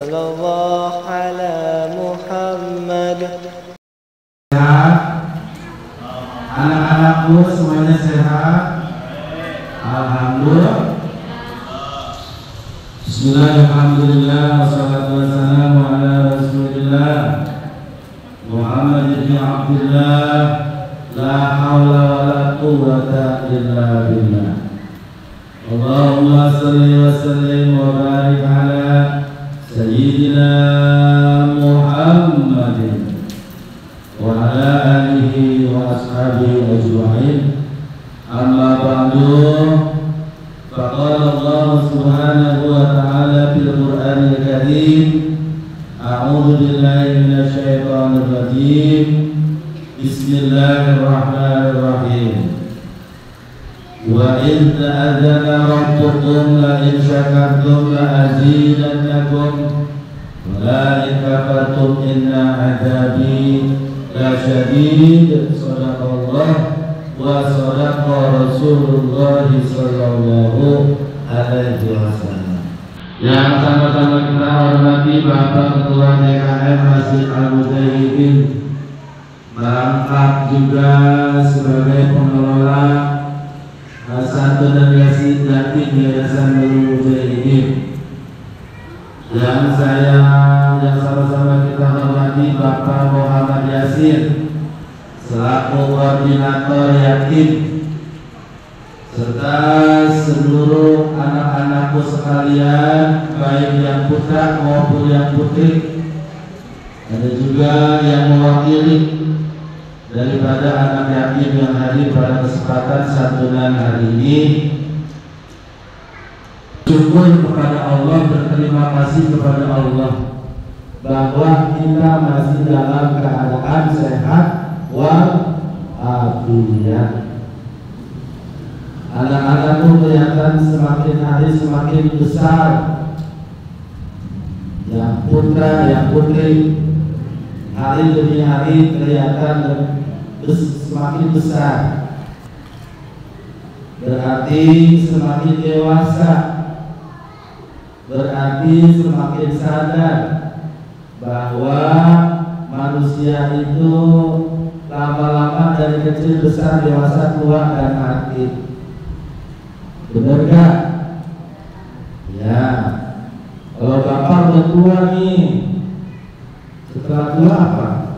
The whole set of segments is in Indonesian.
Sallallahu ala Muhammad. Sehat, anak-anakku semuanya sehat. Alhamdulillah. Bismillahirrahmanirrahim. Wassalatu wassalamu ala Rasulillah Muhammad ibn Abdullah. La hawla wa la quwwata illa billah. Allahumma salli wa sallim wa barik ala Sayyidina Muhammadin wa ala alihi wa ashabihi ajma'in. Amma ba'du. Faqala Allah subhanahu wa ta'ala fil Qur'anil Karim. A'udzu billahi minasy syaithanir rajim. Bismillahirrahmanirrahim. Wa in ta'adzana rabbukum la in syakartum la azidannakum wa la in kafartum inna 'adzabi lasyadid. Shadaqallah wa shadaqa Rasulullah sallallahu alaihi wasallam. Yang sama-sama kita hormati Bapak Ketua DKM Masjid Al-Mujahidin, merangkap juga sebagai pengelola satu dan Yayasan Nurul Mujahidin. Yang sama-sama kita hormati Bapak Muhammad Yasin selaku koordinator yatim, serta seluruh anak-anakku sekalian, baik yang putra maupun yang putri. Ada juga yang mewakili daripada anak yatim yang hadir pada kesempatan santunan hari ini. Syukur kepada Allah, berterima kasih kepada Allah bahwa kita masih dalam keadaan sehat walafiat. Anak-anakku kelihatan semakin hari semakin besar, yang putra yang putri hari demi hari kelihatan semakin besar, berarti semakin dewasa, berarti semakin sadar bahwa manusia itu lama-lama dari kecil besar dewasa tua dan mati. Benar gak? Ya. Kalau bapak udah tua nih, setelah tua apa?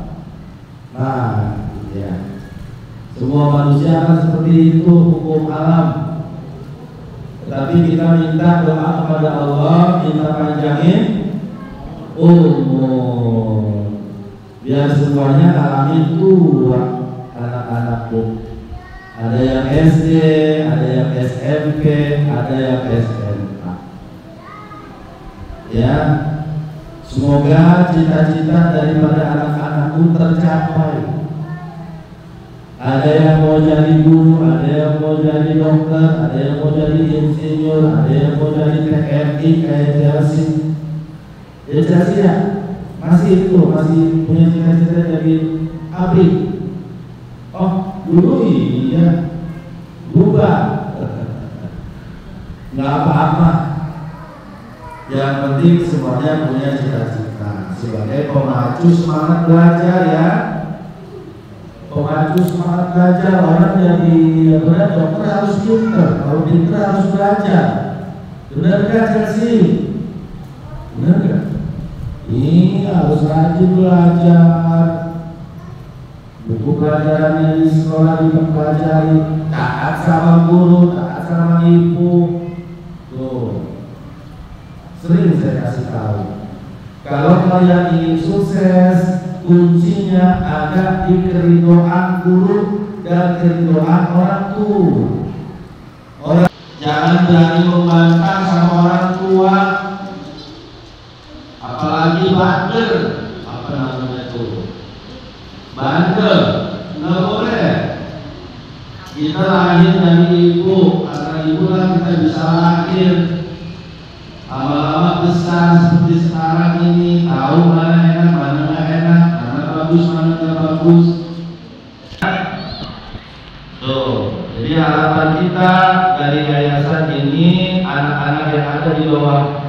Nah, ya. Semua manusia kan seperti itu, hukum alam. Tetapi kita minta doa kepada Allah, minta panjangin umur, biar semuanya alami tua anak-anakku. Ada yang SD, ada yang SMP, ada yang SMA. Ya, semoga cita-cita daripada anak-anakku tercapai. Ada yang mau jadi guru, ada yang mau jadi dokter, ada yang mau jadi insinyur, ada yang mau jadi TNI kayak Chelsea. Ya Chelsea ya, masih punya cita-cita jadi abri. Oh, dulu iya, berubah. Nggak apa-apa. Yang penting semuanya punya cita-cita sebagai pemacu semangat belajar ya. Pemacu semangat belajar. Orang jadi dokter harus pinter, kalau pinter harus belajar. Benar gak Chelsea? Benar gak? Ini harus rajin belajar. Buku pelajarannya di sekolah dipelajari, taat sama guru, taat sama ibu. Tuh, sering saya kasih tahu. Kalau kalian ingin sukses, kuncinya ada di keridhaan guru dan keridhaan orang tua. Jangan berani membantah sama orang tua, apalagi bandel. Apa namanya tuh? Bandel, nggak boleh. Kita lahir dari ibu, karena ibu lah kita bisa lahir. Lama-lama besar seperti sekarang ini, tahu mana enak, mana nggak enak, mana bagus, mana nggak bagus. Tuh, jadi harapan kita dari yayasan ini, anak-anak yang ada di bawah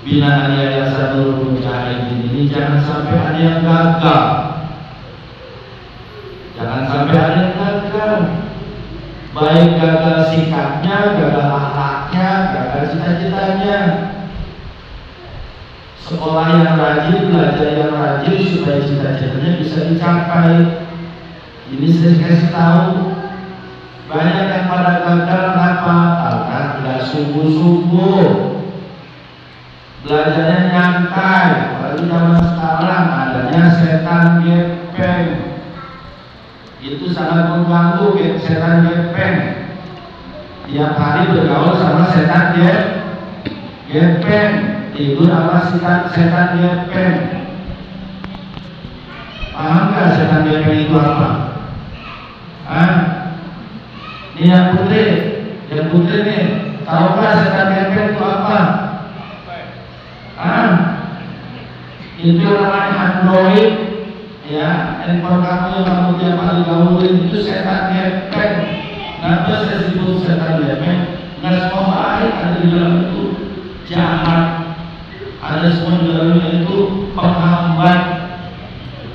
binaan Yayasan Nurul ada yang gagal. Jangan sampai ada yang gagal. Baik gagal sikapnya, gagal akhlaknya, gagal cita-citanya. Sekolah yang rajin, belajar yang rajin supaya cita-citanya bisa dicapai. Ini saya kasih tahu. Banyak yang pada gagal kenapa? Karena tidak sungguh-sungguh. Belajarnya nyantai. Apalagi zaman sekarang adanya setan gepeng. Itu sangat mengganggu setan gepeng. Tiap hari bergaul sama setan gepeng. Tidur sama setan gepeng. Paham nggak setan gepeng itu apa? Ini yang putri nih, tahukah setan gepeng itu apa? Itu namanya Android, ya, handphone kamu yang kamu tiap hari gaulin itu setan gepeng. Kenapa saya sebut setan gepeng? Nggak semua baik ada di dalam itu, jahat. Ada semua di dalamnya itu penghambat.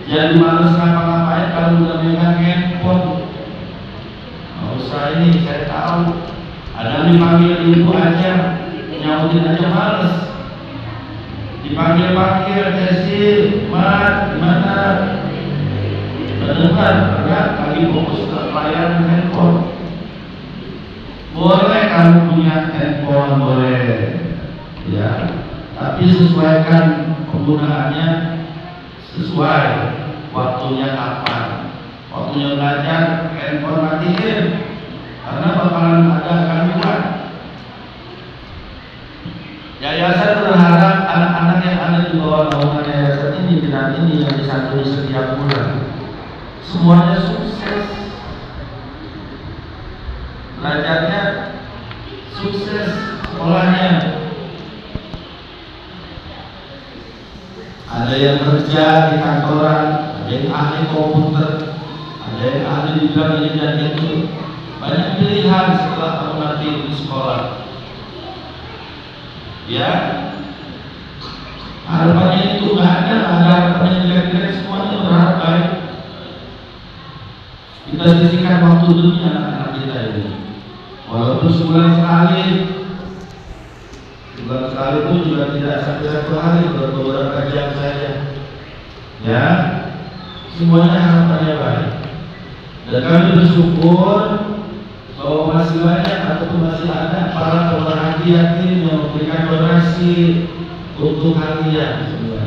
Jadi malas ngapa-ngapain kalau udah megang handphone. Nggak usah ini, saya tahu. Ada dipanggil ibu aja, nyautin aja males. Dipanggil-panggil, Desi, Mat, gimana? Benar, enggak, lagi fokus ke layar handphone. Boleh kamu punya handphone, boleh, ya. Tapi sesuaikan penggunaannya, sesuai waktunya kapan. Waktunya belajar, handphone matiin, karena bakalan ada gangguan. Yayasan berharap anak-anak yang ada di bawah naungan yayasan ini dan ini yang disantuni setiap bulan semuanya sukses, belajarnya sukses, sekolahnya. Ada yang kerja di kantoran, ada yang ahli komputer, ada yang ahli di bidang ini dan itu. Banyak pilihan setelah kamu nanti di sekolah. Ya, harapannya itu nggak ada harapannya jelek-jelek, semuanya berharap baik. Kita sisihkan waktu demi anak-anak kita ini. Walaupun sebulan sekali pun juga tidak sampai 1 hari, beberapa jam saja. Ya, semuanya harapannya baik. Dan kami bersyukur bahwa masih banyak ataupun masih ada para pemerhati yatim yang memberikan donasi untuk kalian semua.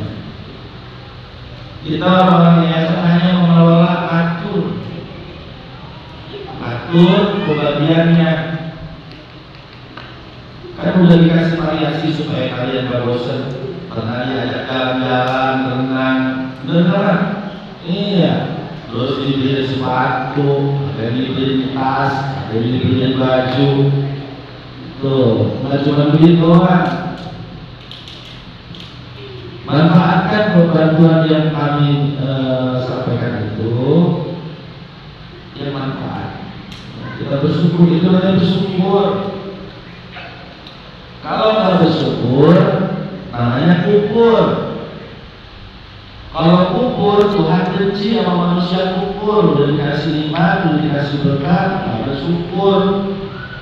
Kita orang yayasan hanya mengelola atur pembagiannya. Kan udah dikasih variasi supaya kalian gak bosan. Pernah diajak jalan-jalan, renang, beneran? Iya. Terus dibeliin sepatu, ada dibeliin tas, ada dibeliin baju. Tuh, nggak cuma beli doang. Manfaatkan bantuan yang kami sampaikan itu, yang manfaat. Kita bersyukur, itu namanya bersyukur. Kalau nggak bersyukur, namanya kufur. Kalau kufur, Tuhan benci sama manusia kufur. Udah dikasih nikmat, udah dikasih berkat, nggak bersyukur.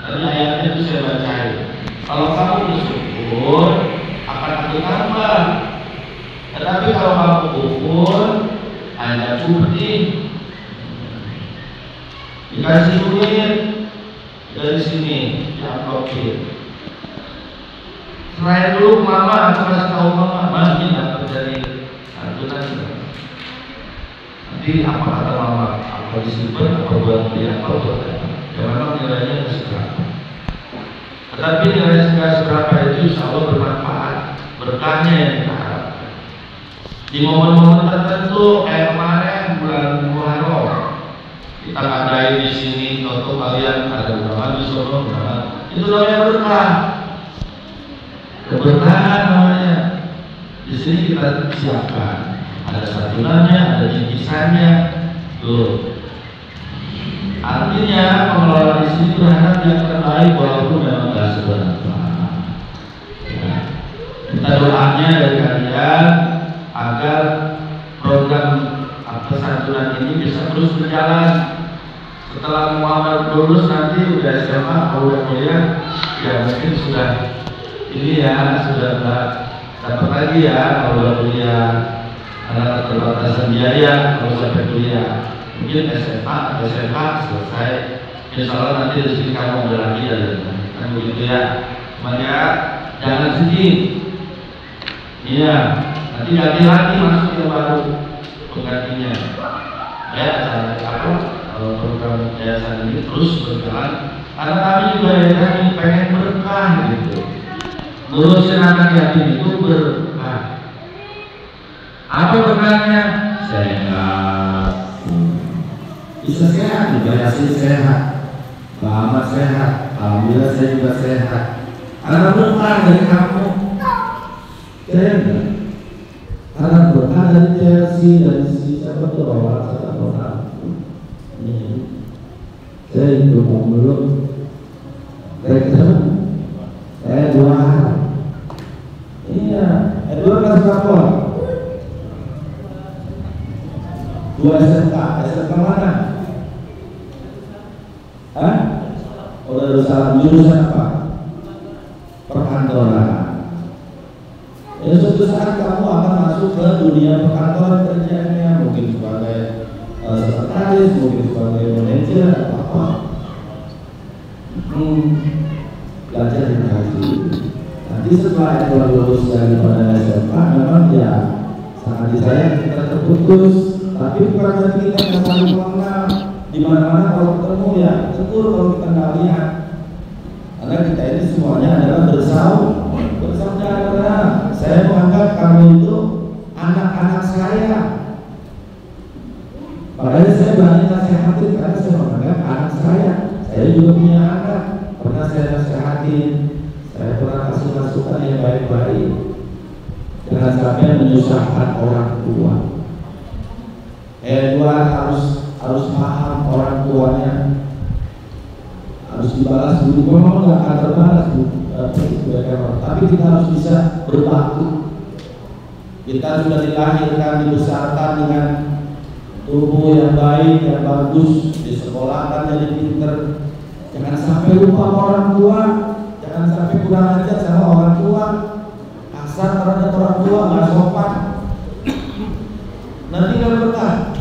Tadi ayatnya itu saya bacain. Kalau kamu bersyukur, akan aku tambah. Tetapi kalau kamu kufur, hanya cuti. Dikasih duit dari sini, diamplopin. Selain dulu mama, aku kasih tahu mama, ini nggak terjadi. Nanti apa kata mama, apa disimpan, apa buat beli, apa buat apa. Ya memang nilainya seberapa. Tetapi nilai seberapa itu insya Allah bermanfaat. Berkahnya yang kita harapkan. Di momen-momen tertentu, kayak kemarin bulan Muharram, kita ngadain di sini untuk kalian ada undangan di Solo, itu namanya berkah. Keberkahan namanya. Di sini kita siapkan. Ada santunannya, ada bingkisannya. Tuh. Artinya pengelola di sini berharap yang terbaik walaupun memang tidak seberapa. Ya. Kita doanya dari kalian agar terus berjalan. Setelah Muhammad lulus nanti udah SMA, kalau udah kuliah, ya mungkin sudah ini ya, sudah dapat lagi ya kalau udah kuliah. Karena keterbatasan biaya kalau sampai kuliah, mungkin SMA selesai. Insya Allah nanti rezeki kamu ada lagi kan begitu ya. Maka jangan sedih. Iya, nanti ganti lagi masuk yang baru penggantinya. Ya, program yayasan ini terus berjalan. Karena kami juga yayasan pengen berkah gitu. Ngurusin anak yatim itu berkah. Apa berkahnya? Sehat. Bisa sehat, juga Yasin sehat, Pak Ahmad sehat, alhamdulillah saya juga sehat. Karena berkah dari kamu. Keren. Karena berkah dari Chelsea, dari siapa tuh orang saya tahu. Saya itu mau dulu. Saya dua hari. Iya, dua kelas berapa? Dua SMK mana? Hah? Udah salah jurusan apa? Perkantoran. Ya suatu saat kamu akan masuk ke dunia perkantoran kerjanya, mungkin sebagai sekretaris, mungkin sebagai manajer atau apa. Belajar yang haji. Nanti setelah itu lulus daripada SMA, memang ya sangat disayang kita terputus. Tapi bukan berarti kita nggak saling mengenal. Di mana-mana kalau ketemu ya syukur kalau kita nggak lihat. Karena kita ini semuanya adalah bersaudara. Saya menganggap kamu itu anak-anak saya. Makanya saya berani nasihatin karena saya menganggap anak saya. Saya juga punya anak. Pernah saya nasihatin. Saya pernah kasih masukan yang baik-baik. Jangan sampai menyusahkan orang tua. Dua harus paham orang tuanya, harus dibalas dulu. Memang nggak akan terbalas tapi kita harus bisa berbakti. Kita sudah dilahirkan, dibesarkan dengan tubuh yang baik, yang bagus, disekolahkan jadi pinter. Jangan sampai lupa orang tua, jangan sampai kurang ajar sama orang tua, kasar terhadap orang tua, nggak sopan. Nanti kalau berkah.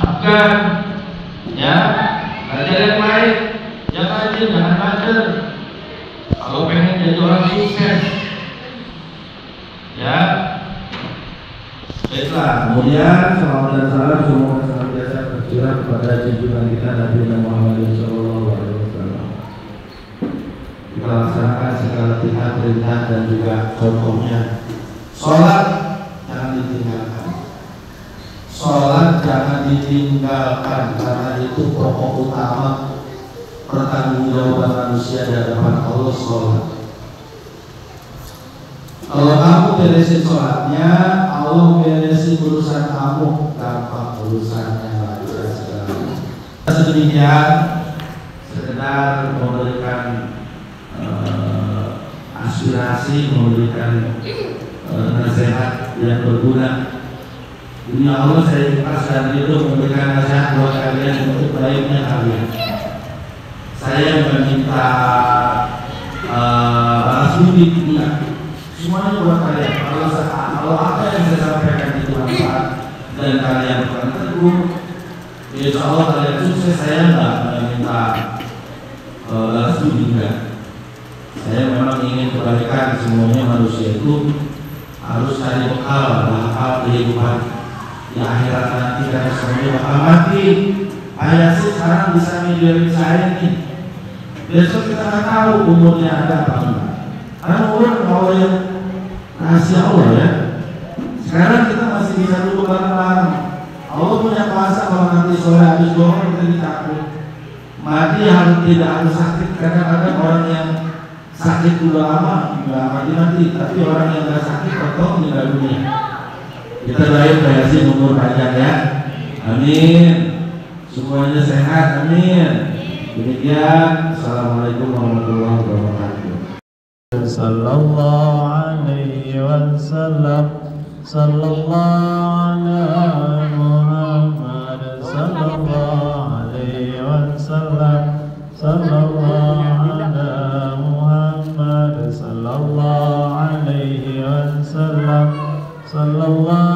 Bukan, ya, belajar yang baik, jangan rajin, jangan belajar. Kalau pengen jadi orang sukses, ya, baiklah. Kemudian salam dan salam semoga senantiasa tercurah kepada junjungan kita Nabi Muhammad SAW. Kita laksanakan segala perintah dan juga contohnya. Sholat jangan ditinggalkan. Sholat jangan ditinggalkan karena itu pokok utama pertanggungjawaban manusia di hadapan Allah. Sholat. Kalau kamu beresin sholatnya, Allah beresin urusan kamu, gampang urusannya lagi segala. Sedemikian sekedar memberikan aspirasi, memberikan nasihat yang berguna. Demi Allah saya ikhlas dan ridho memberikan nasihat buat kalian untuk baiknya kalian. Saya meminta balas budi, enggak. Semuanya buat kalian. Kalau apa yang saya sampaikan itu manfaat dan kalian bukan teguh, insya Allah kalian sukses. Saya enggak meminta balas budi, enggak. Saya memang ingin kebaikan. Semuanya manusia itu harus cari bekal kehidupan di akhirat nanti, karena semuanya bakal mati. Ayah sih sekarang bisa miliarin saya nih, besok kita nggak tahu umurnya ada apa enggak. Karena umur Allah yang kasih Allah ya. Sekarang kita masih bisa dulu bareng-bareng. Allah punya kuasa kalau nanti sore habis doang kita ditakut mati, harus tidak harus sakit. Kadang-kadang orang yang sakit udah lama nggak mati, tapi orang yang nggak sakit atau meninggal dunia. Kita doain Pak Yasin umur panjang ya, amin. Semuanya sehat, amin. Demikian, assalamualaikum warahmatullahi wabarakatuh. Sallallahu alaihi wasallam. Sallallahu ala Muhammad sallallahu alaihi wasallam. Sallallahu ala Muhammad sallallahu alaihi wasallam. Sallallahu